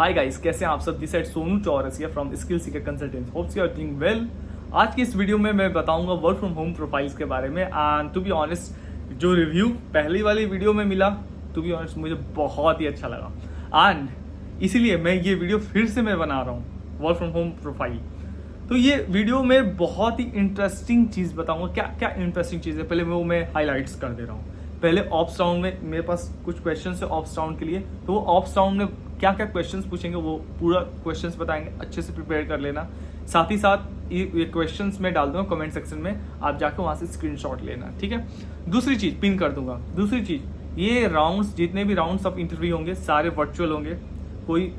Hi guys, कैसे हैं आप सब। This side Sonu Chaurasia from skill seeker consultant. Hopes you are doing well. आज की इस वीडियो में मैं बताऊंगा वर्क फ्रॉम होम प्रोफाइल्स के बारे में। एंड टू बी ऑनेस्ट, जो रिव्यू पहली वाली वीडियो में मिला, टू बी ऑनेस्ट मुझे बहुत ही अच्छा लगा। एंड इसीलिए मैं ये वीडियो फिर से मैं बना रहा हूँ, वर्क फ्रॉम होम प्रोफाइल। तो ये वीडियो में बहुत ही इंटरेस्टिंग चीज़ बताऊंगा। क्या क्या इंटरेस्टिंग चीज़ है, पहले वो मैं हाईलाइट्स कर दे रहा हूँ। पहले ऑप्स राउंड में मेरे पास कुछ क्वेश्चन है ऑप्स राउंड के लिए, तो वो ऑप्स राउंड में क्या क्या क्वेश्चंस पूछेंगे वो पूरा क्वेश्चंस बताएंगे, अच्छे से प्रिपेयर कर लेना। साथ ही साथ ये क्वेश्चंस मैं डाल दूंगा कमेंट सेक्शन में, आप जाकर वहाँ से स्क्रीनशॉट लेना, ठीक है। दूसरी चीज़ पिन कर दूंगा। दूसरी चीज़, ये राउंड्स, जितने भी राउंड्स ऑफ इंटरव्यू होंगे सारे वर्चुअल होंगे, कोई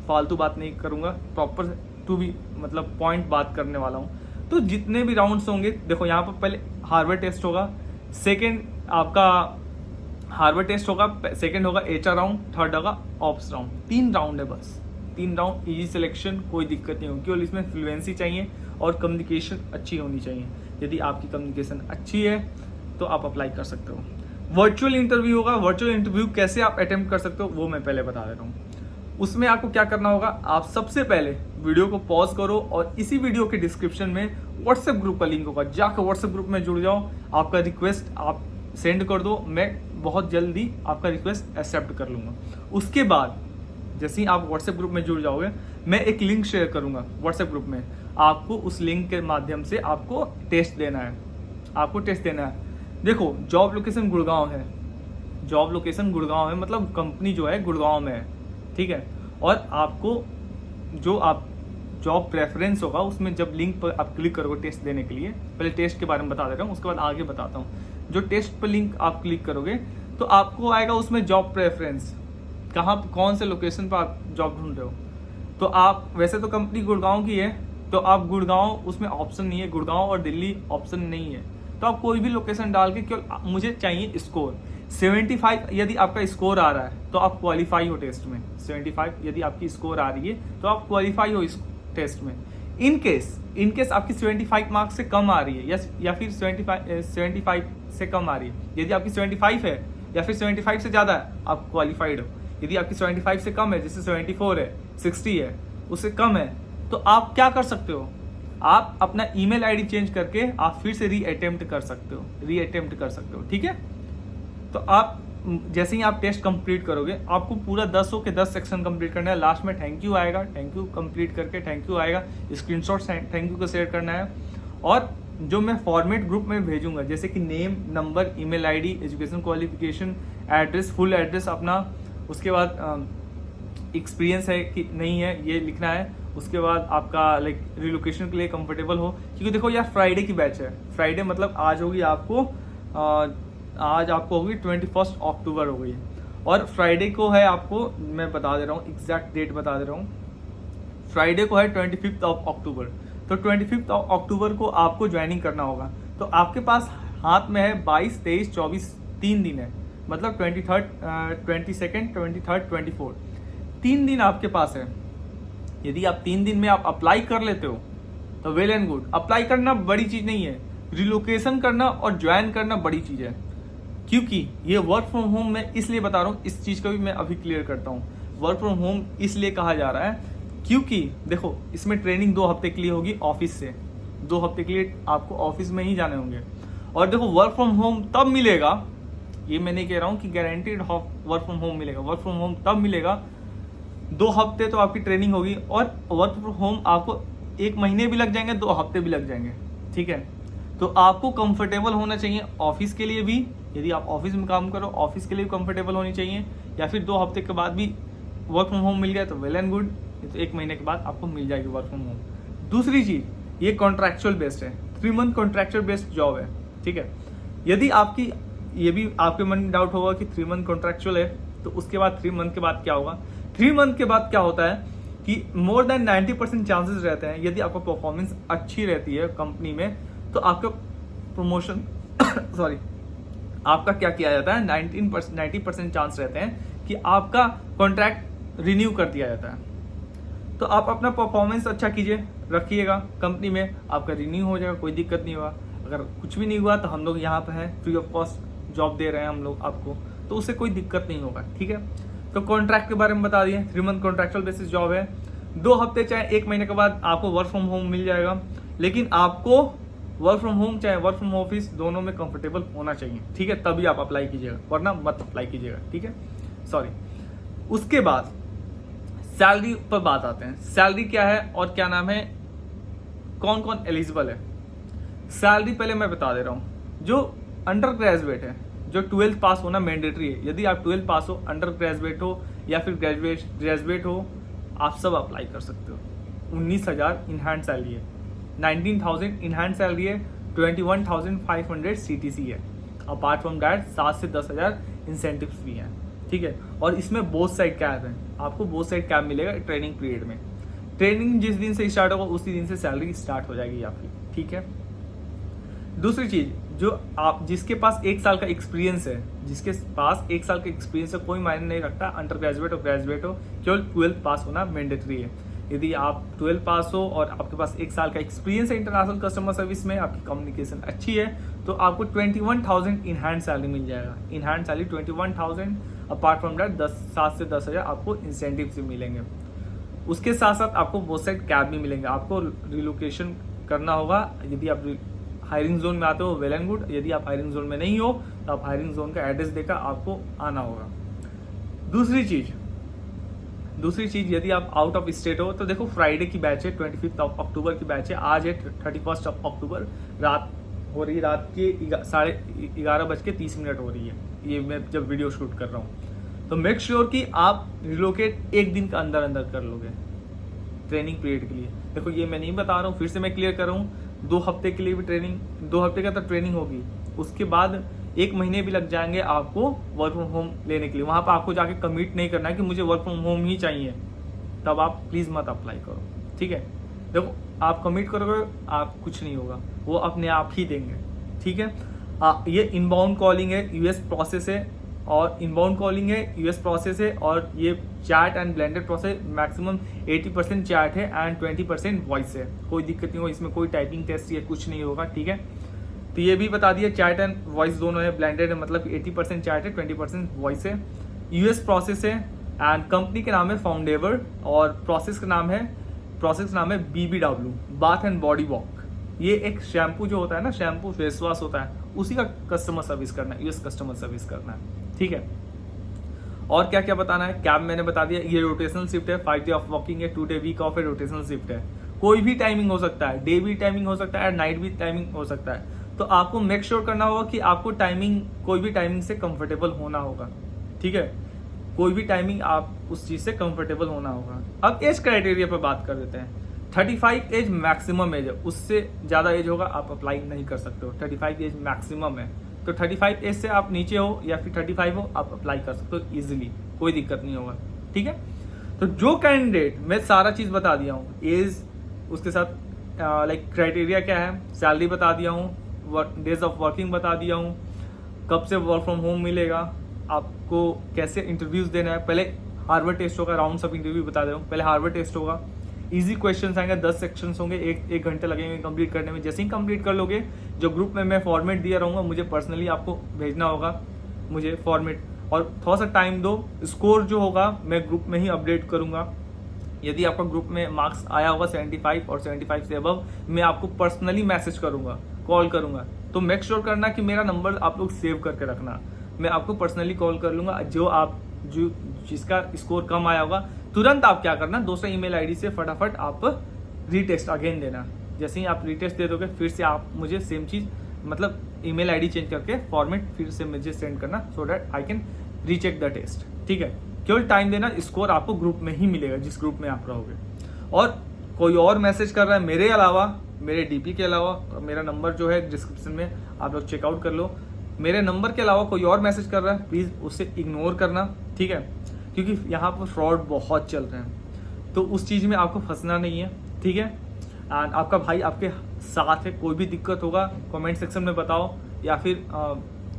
फालतू बात नहीं करूँगा, प्रॉपर टू बी मतलब पॉइंट बात करने वाला हूँ। तो जितने भी राउंड्स होंगे, देखो यहाँ पर पहले हार्वर्ड टेस्ट होगा, सेकेंड आपका हार्वर्ड टेस्ट होगा, सेकंड होगा एचआर राउंड, थर्ड होगा ऑप्स राउंड। 3 राउंड है बस, 3 राउंड, इजी सिलेक्शन, कोई दिक्कत नहीं होगी। केवल इसमें फ्लुएंसी चाहिए और कम्युनिकेशन अच्छी होनी चाहिए। यदि आपकी कम्युनिकेशन अच्छी है तो आप अप्लाई कर सकते हो। वर्चुअल इंटरव्यू होगा। वर्चुअल इंटरव्यू कैसे आप अटेम्प्ट कर सकते हो वो मैं पहले बता दे रहा हूँ। उसमें आपको क्या करना होगा, आप सबसे पहले वीडियो को पॉज करो और इसी वीडियो के डिस्क्रिप्शन में व्हाट्सएप ग्रुप का लिंक होगा, जाकर व्हाट्सएप ग्रुप में जुड़ जाओ। आपका रिक्वेस्ट आप सेंड कर दो, मैं बहुत जल्दी आपका रिक्वेस्ट एक्सेप्ट कर लूँगा। उसके बाद जैसे ही आप व्हाट्सएप ग्रुप में जुड़ जाओगे, मैं एक लिंक शेयर करूँगा व्हाट्सएप ग्रुप में। आपको उस लिंक के माध्यम से आपको टेस्ट देना है। आपको टेस्ट देना है। देखो, जॉब लोकेशन गुड़गांव है, जॉब लोकेशन गुड़गांव है, मतलब कंपनी जो है गुड़गांव में है, ठीक है। और आपको जो आप जॉब प्रेफरेंस होगा उसमें जब लिंक पर आप क्लिक करोगे टेस्ट देने के लिए, पहले टेस्ट के बारे में बता दे रहा हूँ, उसके बाद आगे बताता हूँ। जो टेस्ट पर लिंक आप क्लिक करोगे तो आपको आएगा उसमें जॉब प्रेफरेंस, कहाँ कौन से लोकेशन पर आप जॉब ढूंढ रहे हो। तो आप वैसे तो कंपनी गुड़गांव की है, तो आप गुड़गांव, उसमें ऑप्शन नहीं है, गुड़गांव और दिल्ली ऑप्शन नहीं है, तो आप कोई भी लोकेशन डाल के केवल मुझे चाहिए स्कोर 75। यदि आपका स्कोर आ रहा है तो आप क्वालिफाई हो टेस्ट में। 75 यदि आपकी स्कोर आ रही है तो आप क्वालिफाई हो इस टेस्ट में। इन केस आपकी 75 मार्क्स से कम आ रही है या फिर 75 से कम आ रही है, यदि आपकी 75 है या फिर 75 से ज़्यादा है, आप क्वालिफाइड हो। यदि आपकी 75 से कम है, जैसे 74 है, 60 है, उससे कम है, तो आप क्या कर सकते हो, आप अपना ईमेल आईडी चेंज करके आप फिर से री अटेम्प्ट कर सकते हो, ठीक है। तो आप जैसे ही आप टेस्ट कंप्लीट करोगे, आपको पूरा 10 के 10 सेक्शन कंप्लीट करना है। लास्ट में थैंक यू आएगा, थैंक यू कंप्लीट करके थैंक यू आएगा, स्क्रीनशॉट थैंक यू को शेयर करना है। और जो मैं फॉर्मेट ग्रुप में भेजूंगा, जैसे कि name, number, email ID, education qualification, address, full address अपना, उसके बाद एक्सपीरियंस है कि नहीं है ये लिखना है। उसके बाद आपका लाइक रिलोकेशन के लिए कंफर्टेबल हो, क्योंकि देखो यार फ्राइडे की बैच है। फ्राइडे मतलब आज होगी आपको आज आपको होगी 21 अक्टूबर हो गई, और फ्राइडे को है आपको, मैं बता दे रहा हूँ, एग्जैक्ट डेट बता दे रहा हूँ, फ्राइडे को है 25 अक्टूबर। तो 25 अक्टूबर को आपको ज्वाइनिंग करना होगा। तो आपके पास हाथ में है 22, 23, 24, 3 दिन है, मतलब 23, 23, 24, 3 दिन आपके पास है। यदि आप 3 दिन में आप अप्लाई कर लेते हो तो वेल एंड गुड। अप्लाई करना बड़ी चीज़ नहीं है, रिलोकेशन करना और ज्वाइन करना बड़ी चीज़ है। क्योंकि ये वर्क फ्रॉम होम मैं इसलिए बता रहा हूँ, इस चीज़ को भी मैं अभी क्लियर करता हूँ। वर्क फ्रॉम होम इसलिए कहा जा रहा है क्योंकि देखो, इसमें ट्रेनिंग 2 हफ्ते के लिए होगी ऑफिस से, 2 हफ्ते के लिए आपको ऑफिस में ही जाने होंगे। और देखो, वर्क फ्रॉम होम तब मिलेगा, ये मैं नहीं कह रहा हूँ कि गारंटीड वर्क फ्रॉम होम मिलेगा। वर्क फ्रॉम होम तब मिलेगा, 2 हफ्ते तो आपकी ट्रेनिंग होगी, और वर्क फ्रॉम होम आपको 1 महीने भी लग जाएंगे, 2 हफ्ते भी लग जाएंगे, ठीक है। तो आपको कंफर्टेबल होना चाहिए ऑफिस के लिए भी, यदि आप ऑफिस में काम करो ऑफिस के लिए भी कंफर्टेबल होनी चाहिए, या फिर 2 हफ्ते के बाद भी वर्क फ्रॉम होम मिल गया तो वेल एंड गुड, तो 1 महीने के बाद आपको मिल जाएगी वर्क फ्रॉम होम। दूसरी चीज़, ये कॉन्ट्रैक्चुअल बेस्ड है, 3 मंथ कॉन्ट्रैक्चुअल बेस्ड जॉब है, ठीक है। यदि आपकी, ये भी आपके मन में डाउट होगा कि 3 मंथ कॉन्ट्रैक्चुअल है तो उसके बाद 3 मंथ के बाद क्या होगा। 3 मंथ के बाद क्या होता है कि मोर देन 90% चांसेस रहते हैं, यदि आपका परफॉर्मेंस अच्छी रहती है कंपनी में, तो आपका प्रमोशन सॉरी आपका क्या किया जाता है, 90% चांस रहते हैं कि आपका कॉन्ट्रैक्ट रिन्यू कर दिया जाता है। तो आप अपना परफॉर्मेंस अच्छा कीजिए, रखिएगा कंपनी में, आपका रिन्यू हो जाएगा, कोई दिक्कत नहीं होगा। अगर कुछ भी नहीं हुआ तो हम लोग यहाँ पे हैं, फ्री ऑफ कॉस्ट जॉब दे रहे हैं हम लोग आपको, तो उससे कोई दिक्कत नहीं होगा, ठीक है। तो कॉन्ट्रैक्ट के बारे में बता दिए, 3 मंथ कॉन्ट्रैक्चुअल बेसिस जॉब है, 2 हफ्ते चाहे 1 महीने के बाद आपको वर्क फ्रॉम होम मिल जाएगा, लेकिन आपको वर्क फ्रॉम होम चाहे वर्क फ्रॉम ऑफिस दोनों में कंफर्टेबल होना चाहिए, ठीक है, तभी आप अप्लाई कीजिएगा, वरना मत अप्लाई कीजिएगा, ठीक है, सॉरी। उसके बाद सैलरी पर बात आते हैं, सैलरी क्या है और क्या नाम है, कौन कौन एलिजिबल है। सैलरी पहले मैं बता दे रहा हूँ, जो अंडर ग्रेजुएट है, जो 12th पास होना मैंडेटरी है, यदि आप 12th पास हो, अंडर ग्रेजुएट हो या फिर ग्रेजुएट हो, आप सब अप्लाई कर सकते हो। 19,000 इन हैंड सैलरी है, 19,000 इन हैंड सैलरी है, 21,500 CTC है, अपार्ट फ्रॉम दैट 7 से 10,000 इंसेंटिव्स भी हैं, ठीक है। और इसमें बोथ साइड कैब है, आपको बोथ साइड कैब मिलेगा ट्रेनिंग पीरियड में। ट्रेनिंग जिस दिन से स्टार्ट होगा उसी दिन से सैलरी स्टार्ट हो जाएगी आपकी, ठीक है। दूसरी चीज, जो आप जिसके पास 1 साल का एक्सपीरियंस है, जिसके पास 1 साल का एक्सपीरियंस है, कोई मायने नहीं रखता अंडर ग्रेजुएट और ग्रेजुएट हो, केवल 12th पास होना मैंडेटरी है। यदि आप 12th पास हो और आपके पास 1 साल का एक्सपीरियंस है इंटरनेशनल कस्टमर सर्विस में, आपकी कम्युनिकेशन अच्छी है, तो आपको 21,000 इन हैंड सैलरी मिल जाएगा। In hand salary 21,000, apart from that 7 से 10,000 आपको इंसेंटिव से मिलेंगे। उसके साथ साथ आपको बहुत सारे कैब भी मिलेंगे। आपको रिलोकेशन करना होगा, यदि आप हायरिंग जोन में आते हो वेल एंड गुड, यदि आप हायरिंग जोन में नहीं हो तो आप हायरिंग जोन का एड्रेस देकर आपको आना होगा। दूसरी चीज यदि आप आउट ऑफ स्टेट हो तो देखो, फ्राइडे की बैच है, 25 अक्टूबर की बैच है, आज है 31 अक्टूबर, रात हो रही है, रात के 11:30 हो रही है ये मैं जब वीडियो शूट कर रहा हूँ। तो मेक श्योर कि आप रिलोकेट 1 दिन का अंदर कर लोगे ट्रेनिंग पीरियड के लिए। देखो, ये मैं नहीं बता रहा हूँ, फिर से मैं क्लियर कर रहा हूँ, 2 हफ्ते के लिए भी ट्रेनिंग, 2 हफ्ते का तो ट्रेनिंग होगी, उसके बाद 1 महीने भी लग जाएंगे आपको वर्क फ्रॉम होम लेने के लिए। वहां पर आपको जाके कमिट नहीं करना है कि मुझे वर्क फ्रॉम होम ही चाहिए, तब आप प्लीज मत अप्लाई करो, ठीक है। देखो, आप कमिट करोगे आप कुछ नहीं होगा, वो अपने आप ही देंगे, ठीक है। ये इनबाउंड कॉलिंग है, यूएस प्रोसेस है, और इनबाउंड कॉलिंग है, यूएस प्रोसेस है, और ये chat and blended process, maximum 80% chat है एंड 20% वॉइस है। कोई दिक्कत नहीं होगी, इसमें कोई टाइपिंग टेस्ट या कुछ नहीं होगा, ठीक है। तो ये भी बता दिया, चैट एंड वॉइस दोनों है, ब्लेंडेड है, मतलब 80% चैट है, 20% वॉइस है, यूएस प्रोसेस है, एंड कंपनी के नाम है फाउंडेवर, और प्रोसेस का नाम है BBW, bath and body walk. ये एक शैम्पू जो होता है ना, शैम्पू फेस वॉश होता है, उसी का कस्टमर सर्विस करना है, यूएस कस्टमर सर्विस करना है, ठीक है। और क्या क्या बताना है, कैब मैंने बता दिया, ये रोटेशनल शिफ्ट है, 5 डे ऑफ वर्किंग है, 2 डे वीक ऑफ है, रोटेशनल शिफ्ट है, कोई भी टाइमिंग हो सकता है, डे भी टाइमिंग हो सकता है, नाइट भी टाइमिंग हो सकता है। तो आपको मेक श्योर करना होगा कि आपको टाइमिंग, कोई भी टाइमिंग से कंफर्टेबल होना होगा, ठीक है। कोई भी टाइमिंग आप उस चीज से कंफर्टेबल होना होगा। अब एज क्राइटेरिया पर बात कर देते हैं। 35 एज मैक्सिमम एज है, उससे ज्यादा एज होगा आप अप्लाई नहीं कर सकते हो, 35 एज मैक्सिमम है। तो 35 एज से आप नीचे हो या फिर 35 हो, आप अप्लाई कर सकते हो इजीली, कोई दिक्कत नहीं होगा, ठीक है। तो जो कैंडिडेट, मैं सारा चीज बता दिया हूँ, एज, उसके साथ लाइक क्राइटेरिया क्या है, सैलरी बता दिया हूँ, डेज ऑफ वर्किंग बता दिया हूँ, कब से वर्क फ्रॉम होम मिलेगा, आपको कैसे इंटरव्यूज देना है। पहले हार्वर्ड टेस्ट होगा, राउंड्स ऑफ इंटरव्यू बता दे रहा हूँ, पहले हार्वर्ड टेस्ट होगा, इजी क्वेश्चंस आएंगे, 10 सेक्शंस होंगे, एक घंटे लगेंगे कंप्लीट करने में। जैसे ही कंप्लीट कर लोगे, जो ग्रुप में मैं फॉर्मेट दिया रहूँगा, मुझे पर्सनली आपको भेजना होगा मुझे फॉर्मेट, और थोड़ा सा टाइम दो। स्कोर जो होगा मैं ग्रुप में ही अपडेट करूँगा। यदि आपका ग्रुप में मार्क्स आया होगा 75 और 75 से अबव, मैं आपको पर्सनली मैसेज करूँगा, कॉल करूँगा। तो मेक श्योर करना कि मेरा नंबर आप लोग सेव करके रखना, मैं आपको पर्सनली कॉल कर लूँगा। जो जिसका स्कोर कम आया होगा, तुरंत आप क्या करना, दूसरा ईमेल आईडी से फटाफट आप रीटेस्ट अगेन देना। जैसे ही आप रीटेस्ट दे दोगे, फिर से आप मुझे सेम चीज, मतलब ईमेल आईडी चेंज करके फॉर्मेट फिर से मुझे सेंड करना, so that I can recheck the test, ठीक है। केवल टाइम देना, स्कोर आपको ग्रुप में ही मिलेगा, जिस ग्रुप में आप रहोगे। और कोई और मैसेज कर रहा है मेरे अलावा, मेरे डीपी के अलावा, मेरा नंबर जो है डिस्क्रिप्शन में आप लोग चेकआउट कर लो, मेरे नंबर के अलावा कोई और मैसेज कर रहा है, प्लीज उसे इग्नोर करना, ठीक है, क्योंकि यहाँ पर फ्रॉड बहुत चल रहे हैं, तो उस चीज में आपको फंसना नहीं है, ठीक है। एंड आपका भाई आपके साथ है, कोई भी दिक्कत होगा कमेंट सेक्शन में बताओ या फिर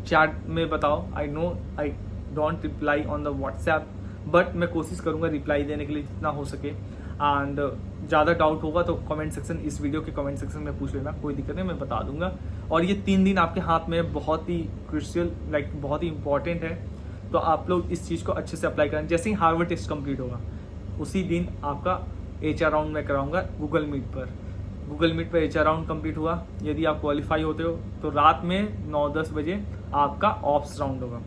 चैट में बताओ। I know I don't reply on the WhatsApp, but मैं कोशिश करूंगा रिप्लाई देने के लिए जितना हो सके। एंड ज़्यादा डाउट होगा तो कमेंट सेक्शन, इस वीडियो के कमेंट सेक्शन में पूछ लेना, कोई दिक्कत नहीं, मैं बता दूंगा। और ये 3 दिन आपके हाथ में बहुत ही क्रिशियल, लाइक बहुत ही इंपॉर्टेंट है, तो आप लोग इस चीज़ को अच्छे से अप्लाई करें। जैसे ही हार्वर्ड टेस्ट कंप्लीट होगा उसी दिन आपका HR राउंड में कराऊंगा गूगल मीट पर HR राउंड कंप्लीट हुआ, यदि आप क्वालिफाई होते हो तो रात में 9-10 बजे आपका ऑप्स राउंड होगा।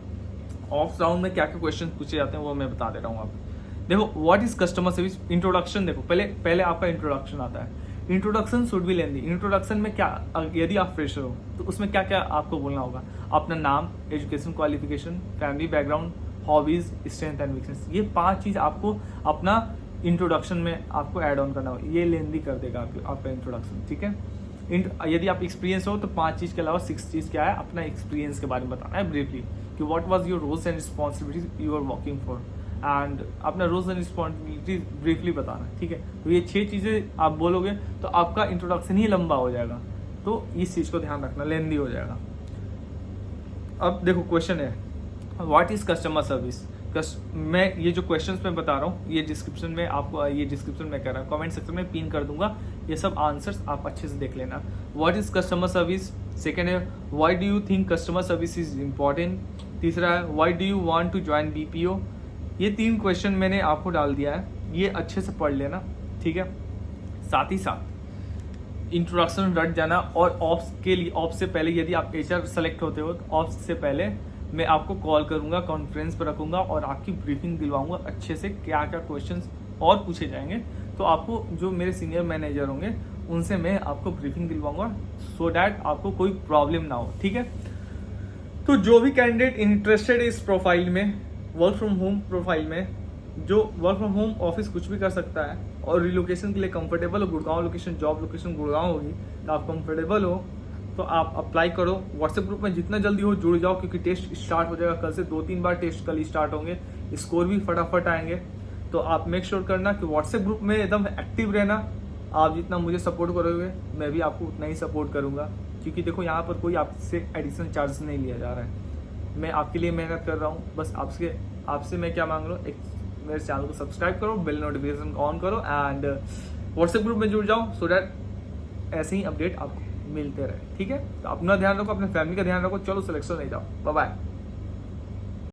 ऑप्स राउंड में क्या क्या क्वेश्चन पूछे जाते हैं वो मैं बता दे रहा हूँ आपको। देखो what is customer service, introduction. देखो पहले आपका इंट्रोडक्शन आता है। Introduction should be lengthy. Introduction में क्या, यदि आप फ्रेशर हो तो उसमें क्या क्या आपको बोलना होगा, अपना नाम, education qualification, family background, hobbies, strength and weakness, ये 5 चीज आपको अपना इंट्रोडक्शन में आपको ऐड ऑन करना होगा। ये लेंदी कर देगा आपका इंट्रोडक्शन, ठीक है। यदि आप एक्सपीरियंस हो तो 5 चीज के अलावा 6 चीज क्या है, अपना एक्सपीरियंस के बारे में बताना है ब्रीफली, कि what was your roles and responsibilities you are working for, and अपना रोल्स एंड रिस्पॉन्सिबिलिटीज ब्रीफली बताना, ठीक है। तो ये 6 चीजें आप बोलोगे तो आपका इंट्रोडक्शन ही लंबा हो जाएगा, तो इस चीज को ध्यान रखना, लेंदी हो जाएगा। अब देखो क्वेश्चन है व्हाट इज कस्टमर सर्विस। मैं ये जो क्वेश्चंस मैं बता रहा हूँ ये डिस्क्रिप्शन में आपको, ये डिस्क्रिप्शन में कर रहा हूँ, कमेंट सेक्शन में पिन कर दूंगा, ये सब आंसर्स आप अच्छे से देख लेना। What is customer service. Second है why do you think customer service is important. तीसरा है why do you want to join BPO। ये 3 क्वेश्चन मैंने आपको डाल दिया है, ये अच्छे से पढ़ लेना, ठीक है। साथ ही साथ इंट्रोडक्शन रट जाना, और ऑप्स से पहले यदि आप HR सेलेक्ट होते हो तो ऑप्स से पहले मैं आपको कॉल करूंगा, कॉन्फ्रेंस पर रखूंगा और आपकी ब्रीफिंग दिलवाऊंगा अच्छे से, क्या क्या क्वेश्चंस और पूछे जाएंगे। तो आपको जो मेरे सीनियर मैनेजर होंगे उनसे मैं आपको ब्रीफिंग दिलवाऊंगा, सो डैट आपको कोई प्रॉब्लम ना हो, ठीक है। तो जो भी कैंडिडेट इंटरेस्टेड है इस प्रोफाइल में, वर्क फ्रॉम होम प्रोफाइल में, जो वर्क फ्रॉम होम ऑफिस कुछ भी कर सकता है और रिलोकेशन के लिए कंफर्टेबल हो, Gurgaon location, job location Gurgaon होगी, तो आप कंफर्टेबल हो तो आप अप्लाई करो। व्हाट्सएप ग्रुप में जितना जल्दी हो जुड़ जाओ, क्योंकि टेस्ट स्टार्ट हो जाएगा कल से। 2-3 बार टेस्ट कल ही स्टार्ट होंगे, स्कोर भी फटाफट आएंगे। तो आप मेक श्योर करना कि व्हाट्सएप ग्रुप में एकदम एक्टिव रहना। आप जितना मुझे सपोर्ट करोगे मैं भी आपको उतना ही सपोर्ट करूंगा, क्योंकि देखो यहाँ पर कोई आपसे एडिशनल चार्जेस नहीं लिया जा रहा है। मैं आपके लिए मेहनत कर रहा हूँ, बस आपसे मैं क्या मांग रहा हूँ, एक मेरे चैनल को सब्सक्राइब करो, बेल नोटिफिकेशन ऑन करो एंड व्हाट्सएप ग्रुप में जुड़ जाओ, सो डैट ऐसे ही अपडेट आपको मिलते रहे, ठीक है। तो अपना ध्यान रखो, अपने फैमिली का ध्यान रखो। चलो सिलेक्शन ले जाओ, बाय बाय।